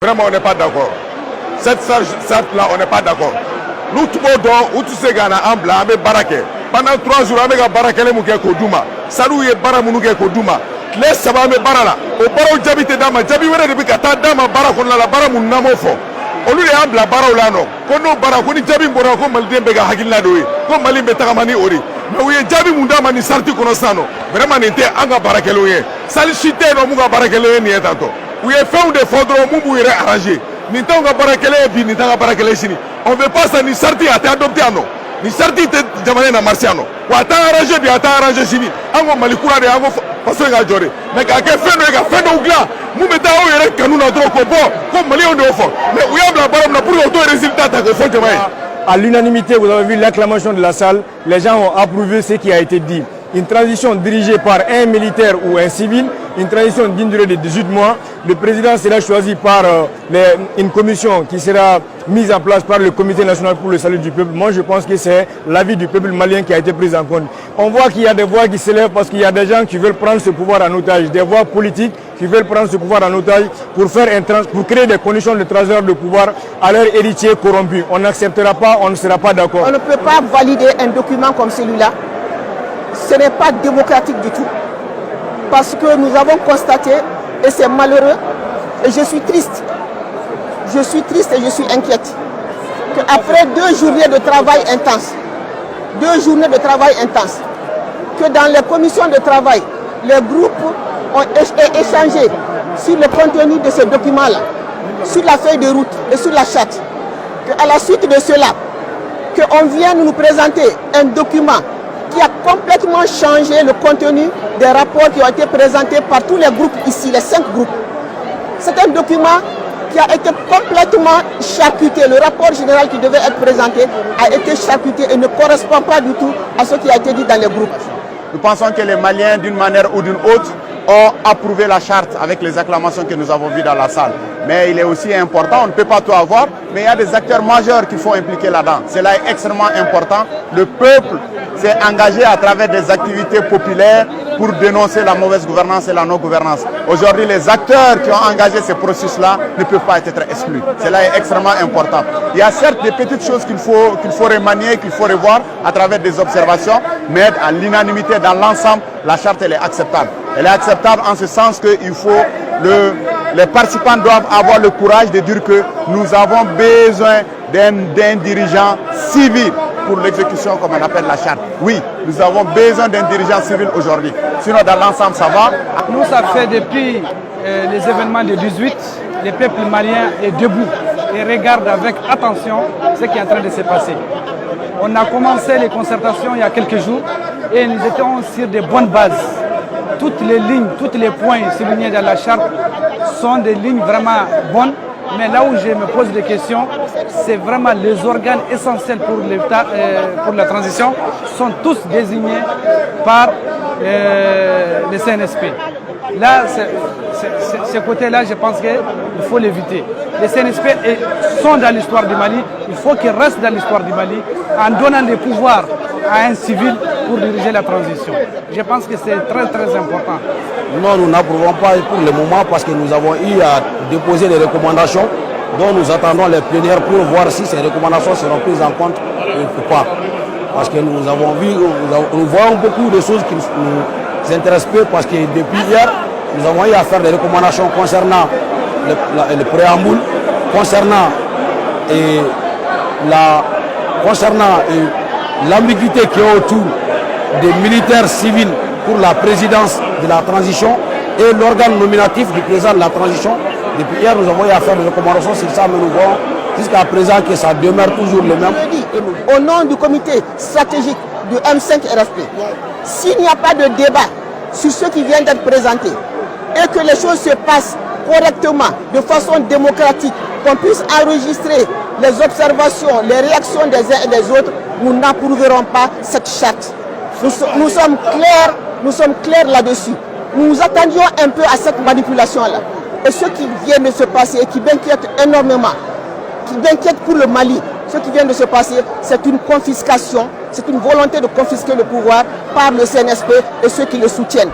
Vraiment, on n'est pas d'accord. Cette charte-là, on n'est pas d'accord. Nous, tout le monde, où tu sais qu'on a un blanc, on a baraké. Pendant 3 jours, on a baraké les mouké Kodouma. Salou est baramouké Kodouma. Les sabats me barala. Au baro Djabite Dama, Djabi Were de Bikata Dama Barakon la Baramoun Namofo. On lui a un blanc barolano. Kono Barakoni Djabi Borako Malden Bega Hagila Doui. Comme Malim Betaramani Ori. Mais oui, Djabi Mundama ni Sarti Konosano. Vraiment, n'était anga barakeloye. Salichité no Muga barakeloye ni etato. Oui, fait des faudres au Moubou arrangé. Ni tanga barakele bi ni tanga barakele sini. On veut pas ça ni sarti à adopté à non. Ni sarti te jamane na marciano. Wa ta arrangé bi ta arrangé sini. Ango malikura de ango façon ga jore. Mais ka ke fait no ga fait no gla. Mu meta o yere kanu na trop ko bo. Comme mali on de fort. Mais oui on la baram na pour auto résultat ta ko font jamane. À l'unanimité, vous avez vu l'acclamation de la salle. Les gens ont approuvé ce qui a été dit. Une transition dirigée par un militaire ou un civil, une transition d'une durée de 18 mois. Le président sera choisi par une commission qui sera mise en place par le Comité national pour le salut du peuple. Moi, je pense que c'est l'avis du peuple malien qui a été pris en compte. On voit qu'il y a des voix qui s'élèvent parce qu'il y a des gens qui veulent prendre ce pouvoir en otage, des voix politiques qui veulent prendre ce pouvoir en otage pour créer des conditions de transfert de pouvoir à leurs héritiers corrompus. On n'acceptera pas, on ne sera pas d'accord. On ne peut pas valider un document comme celui-là. Ce n'est pas démocratique du tout. Parce que nous avons constaté, et c'est malheureux, et je suis triste. Je suis triste et je suis inquiète. Qu'après 2 journées de travail intense, que dans les commissions de travail, les groupes ont échangé sur le contenu de ce document-là, sur la feuille de route et sur la charte. Qu'à la suite de cela, qu'on vienne nous présenter un document qui a complètement changé le contenu des rapports qui ont été présentés par tous les groupes ici, les 5 groupes. C'est un document qui a été complètement charcuté. Le rapport général qui devait être présenté a été charcuté et ne correspond pas du tout à ce qui a été dit dans les groupes. Nous pensons que les Maliens, d'une manière ou d'une autre, ont approuvé la charte avec les acclamations que nous avons vues dans la salle. Mais il est aussi important, on ne peut pas tout avoir, mais il y a des acteurs majeurs qu'il faut impliquer là-dedans. Cela est extrêmement important. Le peuple s'est engagé à travers des activités populaires pour dénoncer la mauvaise gouvernance et la non-gouvernance. Aujourd'hui, les acteurs qui ont engagé ces processus-là ne peuvent pas être exclus. Cela est extrêmement important. Il y a certes des petites choses qu'il faut remanier, qu'il faut revoir à travers des observations, mais à l'unanimité dans l'ensemble, la charte elle est acceptable. Elle est acceptable en ce sens que les participants doivent avoir le courage de dire que nous avons besoin d'un dirigeant civil pour l'exécution, comme on appelle la charte. Oui, nous avons besoin d'un dirigeant civil aujourd'hui. Sinon, dans l'ensemble, ça va. Nous, ça fait depuis les événements de 18, le peuple malien est debout et regarde avec attention ce qui est en train de se passer. On a commencé les concertations il y a quelques jours et nous étions sur de bonnes bases. Toutes les lignes, tous les points soulignés dans la charte sont des lignes vraiment bonnes. Mais là où je me pose des questions, c'est vraiment les organes essentiels pour l'État, pour la transition, sont tous désignés par le CNSP. Là, ce côté-là, je pense qu'il faut l'éviter. Les CNSP sont dans l'histoire du Mali, il faut qu'ils restent dans l'histoire du Mali en donnant des pouvoirs à un civil pour diriger la transition. Je pense que c'est très très important. Non, nous n'approuvons pas pour le moment parce que nous avons eu à déposer des recommandations dont nous attendons les plénières pour voir si ces recommandations seront prises en compte ou pas. Parce que nous avons vu, nous voyons beaucoup de choses qui nous intéressent peu parce que depuis hier, nous avons eu à faire des recommandations concernant le préambule, concernant l'ambiguïté qui est autour des militaires civils pour la présidence de la transition et l'organe nominatif du président de la transition. Depuis hier, nous avons eu à faire des recommandations sur ça, mais nous voyons jusqu'à présent que ça demeure toujours le même. Au nom du comité stratégique du M5 RFP, s'il n'y a pas de débat sur ce qui vient d'être présenté et que les choses se passent correctement, de façon démocratique, qu'on puisse enregistrer les observations, les réactions des uns et des autres, nous n'approuverons pas cette charte. Nous sommes clairs là-dessus. Nous nous attendions un peu à cette manipulation-là. Et ce qui vient de se passer et qui m'inquiète énormément, qui m'inquiète pour le Mali, ce qui vient de se passer, c'est une confiscation, c'est une volonté de confisquer le pouvoir par le CNSP et ceux qui le soutiennent.